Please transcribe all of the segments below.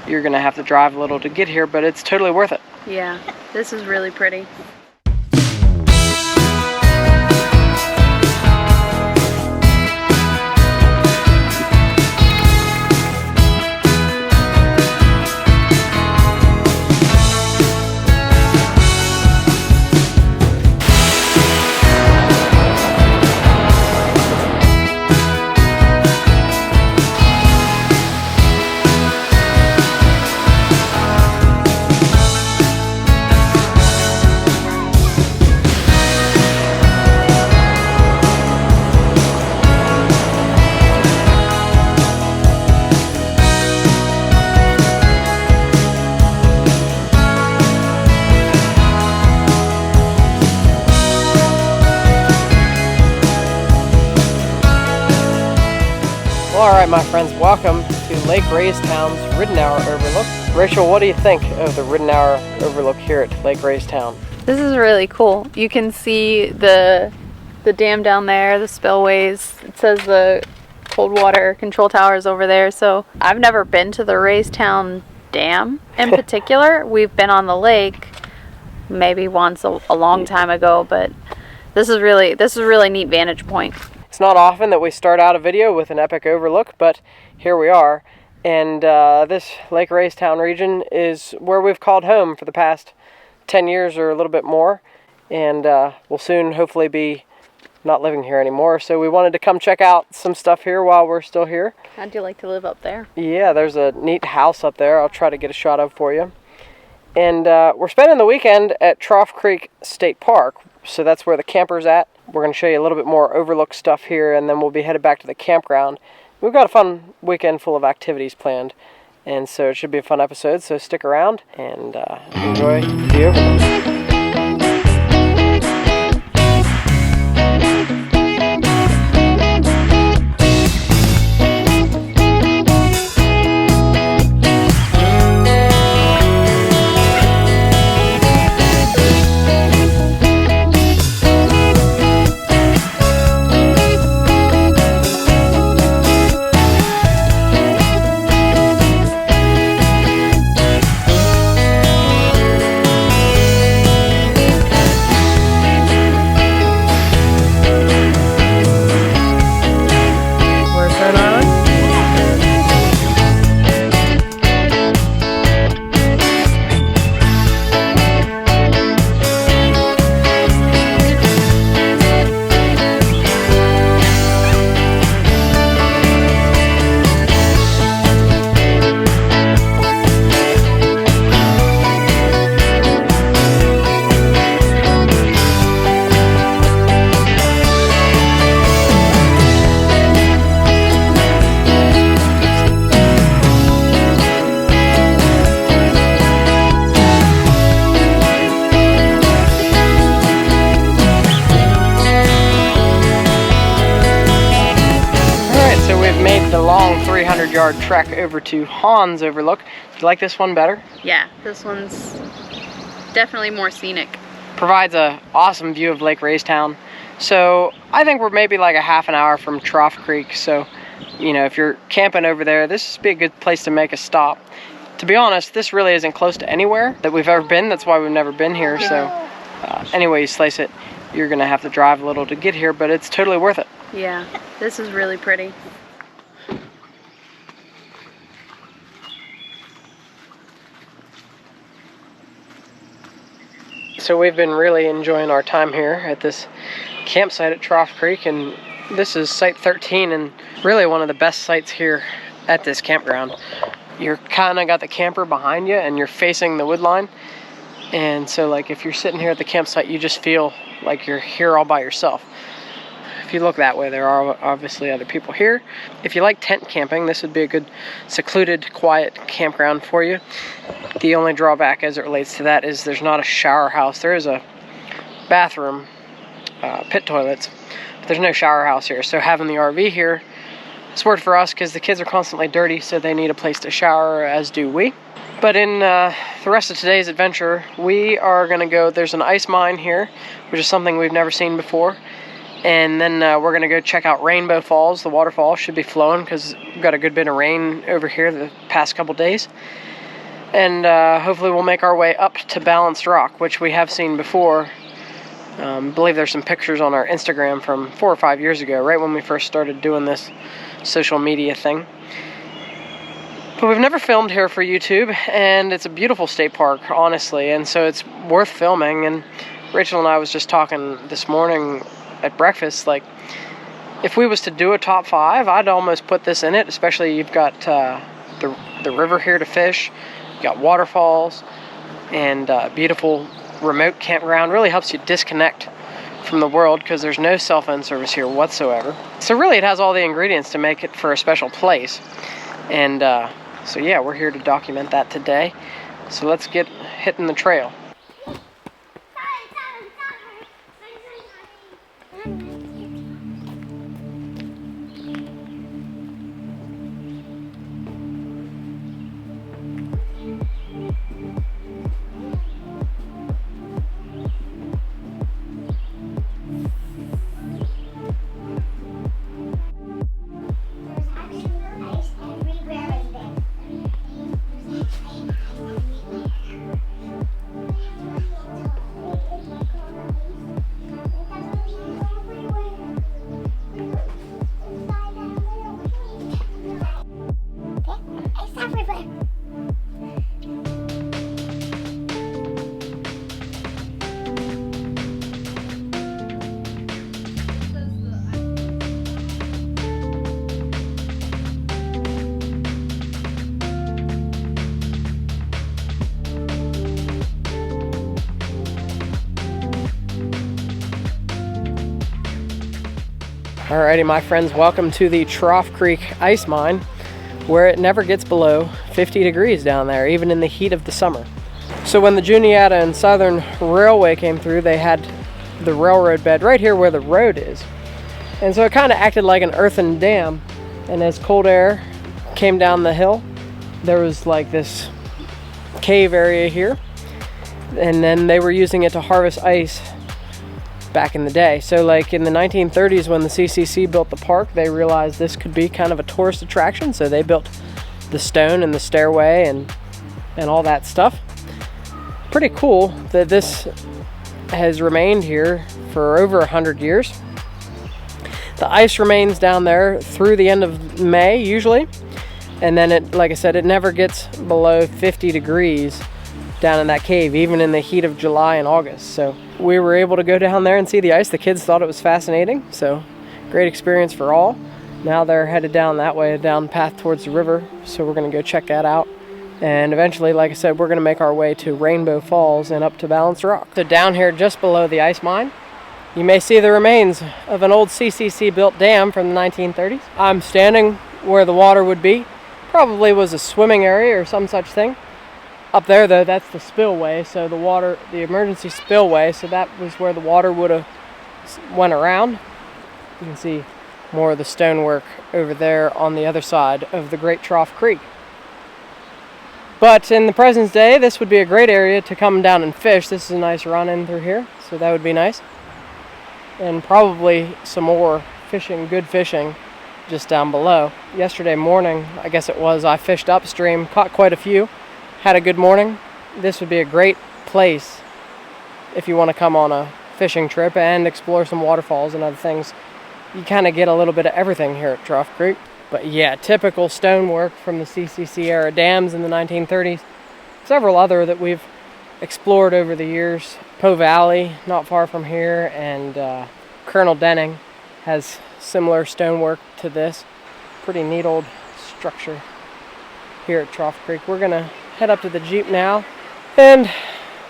you're gonna have to drive a little to get here, but it's totally worth it. Yeah, this is really pretty. Alright my friends, welcome to Lake Raystown's Ridenour Overlook. Rachel, what do you think of the Ridenour Overlook here at Lake Raystown? This is really cool. You can see the dam down there, the spillways. It says the cold water control tower is over there. So I've never been to the Raystown Dam in particular. We've been on the lake maybe once a long time ago, but this is a really neat vantage point. It's not often that we start out a video with an epic overlook, but here we are. And this Lake Raystown region is where we've called home for the past 10 years or a little bit more. And we'll soon hopefully be not living here anymore. So we wanted to come check out some stuff here while we're still here. How'd you like to live up there? Yeah, there's a neat house up there. I'll try to get a shot of for you. And we're spending the weekend at Trough Creek State Park. So that's where the camper's at. We're going to show you a little bit more overlook stuff here, and then we'll be headed back to the campground. We've got a fun weekend full of activities planned, and so it should be a fun episode, so stick around and enjoy the overlook. The long 300-yard trek over to Hawn's Overlook. Do you like this one better? Yeah, this one's definitely more scenic. Provides an awesome view of Lake Raystown. So I think we're maybe like a half an hour from Trough Creek. So, you know, if you're camping over there, this would be a good place to make a stop. To be honest, this really isn't close to anywhere that we've ever been. That's why we've never been here. So any way you slice it, you're going to have to drive a little to get here, but it's totally worth it. Yeah, this is really pretty. So we've been really enjoying our time here at this campsite at Trough Creek, and this is site 13 and really one of the best sites here at this campground. You're kind of got the camper behind you and you're facing the wood line, and so like if you're sitting here at the campsite, you just feel like you're here all by yourself. If you look that way, there are obviously other people here. If you like tent camping, this would be a good secluded, quiet campground for you. The only drawback as it relates to that is there's not a shower house. There is a bathroom, pit toilets, but there's no shower house here. So having the RV here, it's worked for us because the kids are constantly dirty, so they need a place to shower, as do we. But in the rest of today's adventure, we are going to go, there's an ice mine here, which is something we've never seen before. And then we're going to go check out Rainbow Falls. The waterfall should be flowing because we've got a good bit of rain over here the past couple days. And hopefully we'll make our way up to Balanced Rock, which we have seen before. I believe there's some pictures on our Instagram from 4 or 5 years ago, right when we first started doing this social media thing. But we've never filmed here for YouTube, and it's a beautiful state park, honestly, and so it's worth filming. And Rachel and I was just talking this morning at breakfast, like, if we was to do a top 5, I'd almost put this in it, especially you've got the river here to fish, you got waterfalls, and beautiful remote campground. Really helps you disconnect from the world because there's no cell phone service here whatsoever. So really it has all the ingredients to make it for a special place. And so yeah, we're here to document that today. So let's get hitting the trail. Alrighty, my friends, welcome to the Trough Creek Ice Mine, where it never gets below 50 degrees down there, even in the heat of the summer. So when the Juniata and Southern Railway came through, they had the railroad bed right here where the road is. And so it kind of acted like an earthen dam. And as cold air came down the hill, there was like this cave area here. And then they were using it to harvest ice back in the day. So like in the 1930s when the CCC built the park, they realized this could be kind of a tourist attraction, so they built the stone and the stairway and all that stuff. Pretty cool that this has remained here for over 100 years. The ice remains down there through the end of May usually, and then it, like I said, it never gets below 50 degrees down in that cave, even in the heat of July and August. So we were able to go down there and see the ice. The kids thought it was fascinating, so great experience for all. Now they're headed down that way, down the path towards the river, so we're gonna go check that out. And eventually, like I said, we're gonna make our way to Rainbow Falls and up to Balanced Rock. So down here just below the ice mine, you may see the remains of an old CCC built dam from the 1930s. I'm standing where the water would be. Probably was a swimming area or some such thing. Up there though, that's the spillway, so the water, the emergency spillway, so that was where the water would have went around. You can see more of the stonework over there on the other side of the Great Trough Creek. But in the present day, this would be a great area to come down and fish. This is a nice run in through here, so that would be nice. And probably some more fishing, good fishing, just down below. Yesterday morning, I guess it was, I fished upstream, caught quite a few. Had a good morning. This would be a great place if you want to come on a fishing trip and explore some waterfalls and other things. You kind of get a little bit of everything here at Trough Creek. But yeah, typical stonework from the CCC era dams in the 1930s. Several other that we've explored over the years. Poe Valley, not far from here, and Colonel Denning has similar stonework to this. Pretty neat old structure here at Trough Creek. We're gonna head up to the Jeep now and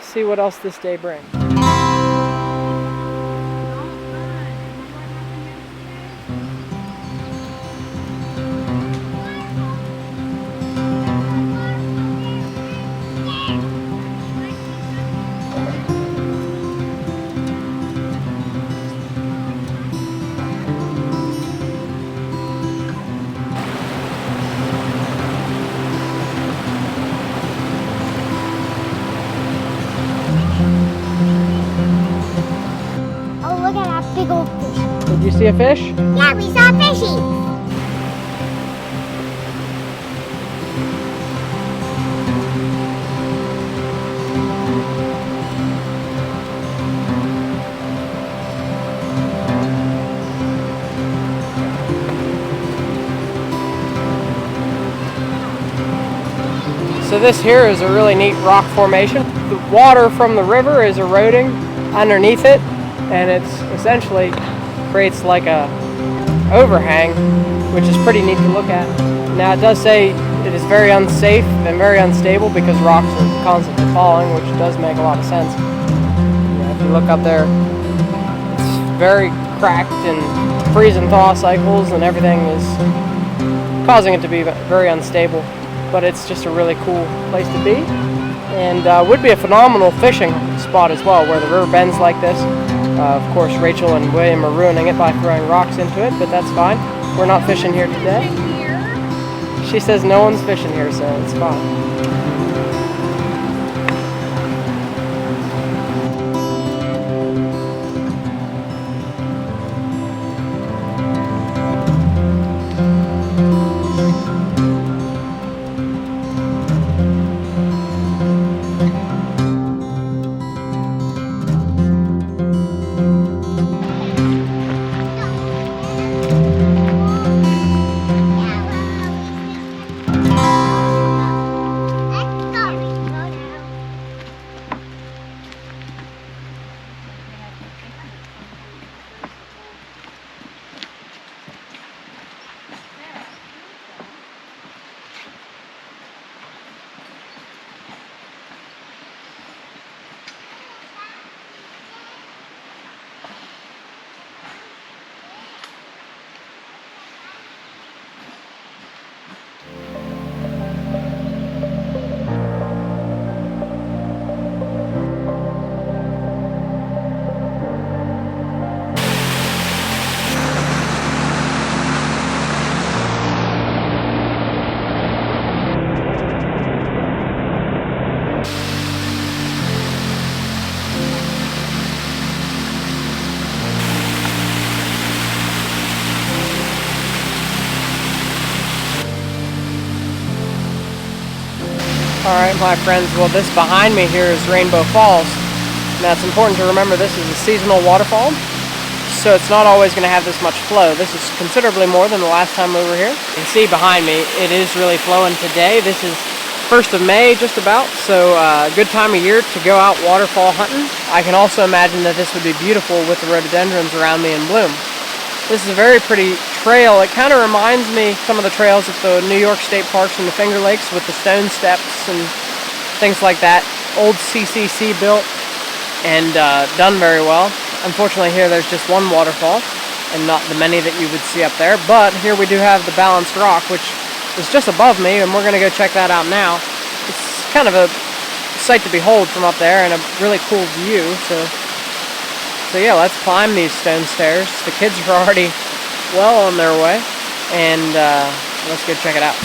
see what else this day brings. Did you see a fish? Yeah, we saw a fishy. So this here is a really neat rock formation. The water from the river is eroding underneath it, and it's essentially creates like a overhang, which is pretty neat to look at. Now it does say it is very unsafe and very unstable because rocks are constantly falling, which does make a lot of sense. Yeah, if you look up there, it's very cracked and freeze and thaw cycles, and everything is causing it to be very unstable. But it's just a really cool place to be, and would be a phenomenal fishing spot as well, where the river bends like this. Of course, Rachel and William are ruining it by throwing rocks into it, but that's fine. We're not fishing here today. She says no one's fishing here, so it's fine. Alright, my friends, well, this behind me here is Rainbow Falls. Now, it's important to remember this is a seasonal waterfall, so it's not always going to have this much flow. This is considerably more than the last time we were here. You can see behind me, it is really flowing today. This is 1st of May, just about, so a good time of year to go out waterfall hunting. I can also imagine that this would be beautiful with the rhododendrons around me in bloom. This is a very pretty trail. It kind of reminds me some of the trails at the New York State Parks and the Finger Lakes with the stone steps and things like that. Old CCC built and done very well. Unfortunately here there's just one waterfall and not the many that you would see up there, but here we do have the Balanced Rock, which is just above me, and we're going to go check that out now. It's kind of a sight to behold from up there and a really cool view. So yeah, let's climb these stone stairs. The kids are already well on their way, and let's go check it out.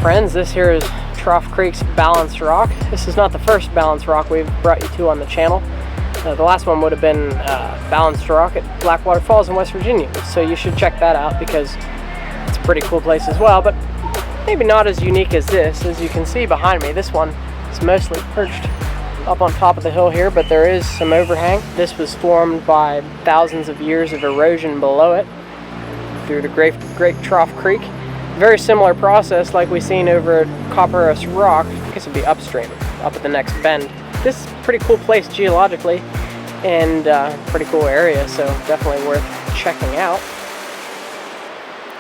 Friends, this here is Trough Creek's Balanced Rock. This is not the first Balanced Rock we've brought you to on the channel. The last one would have been Balanced Rock at Blackwater Falls in West Virginia, so you should check that out because it's a pretty cool place as well, but maybe not as unique as this. As you can see behind me, this one is mostly perched up on top of the hill here, but there is some overhang. This was formed by thousands of years of erosion below it through the Great Trough Creek. Very similar process like we've seen over at Copperas Rock I guess it'd be upstream, up at the next bend. This is a pretty cool place geologically, and pretty cool area, so definitely worth checking out.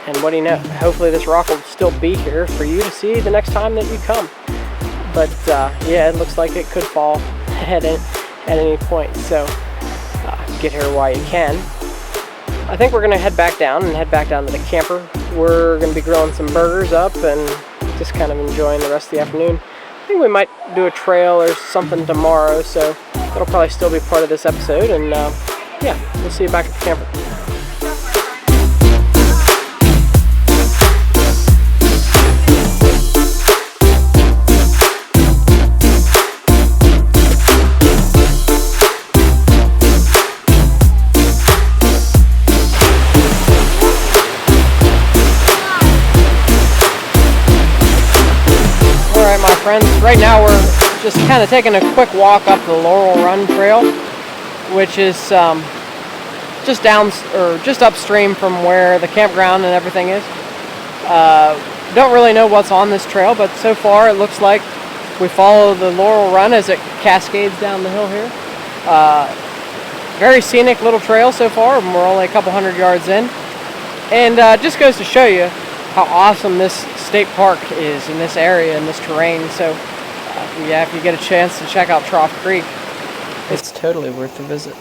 And what do you know, hopefully this rock will still be here for you to see the next time that you come. But yeah, it looks like it could fall at any point, so get here while you can. I think we're gonna head back down to the camper. We're gonna be grilling some burgers up and just kind of enjoying the rest of the afternoon. I think we might do a trail or something tomorrow, so that'll probably still be part of this episode, and yeah, we'll see you back at the camper. Friends, right now we're just kind of taking a quick walk up the Laurel Run Trail, which is just upstream from where the campground and everything is. Don't really know what's on this trail, but so far it looks like we follow the Laurel Run as it cascades down the hill here. Very scenic little trail so far, and we're only a couple hundred yards in. And just goes to show you how awesome this state park is in this area, in this terrain. So yeah, if you get a chance to check out Trough Creek, it's totally worth the visit.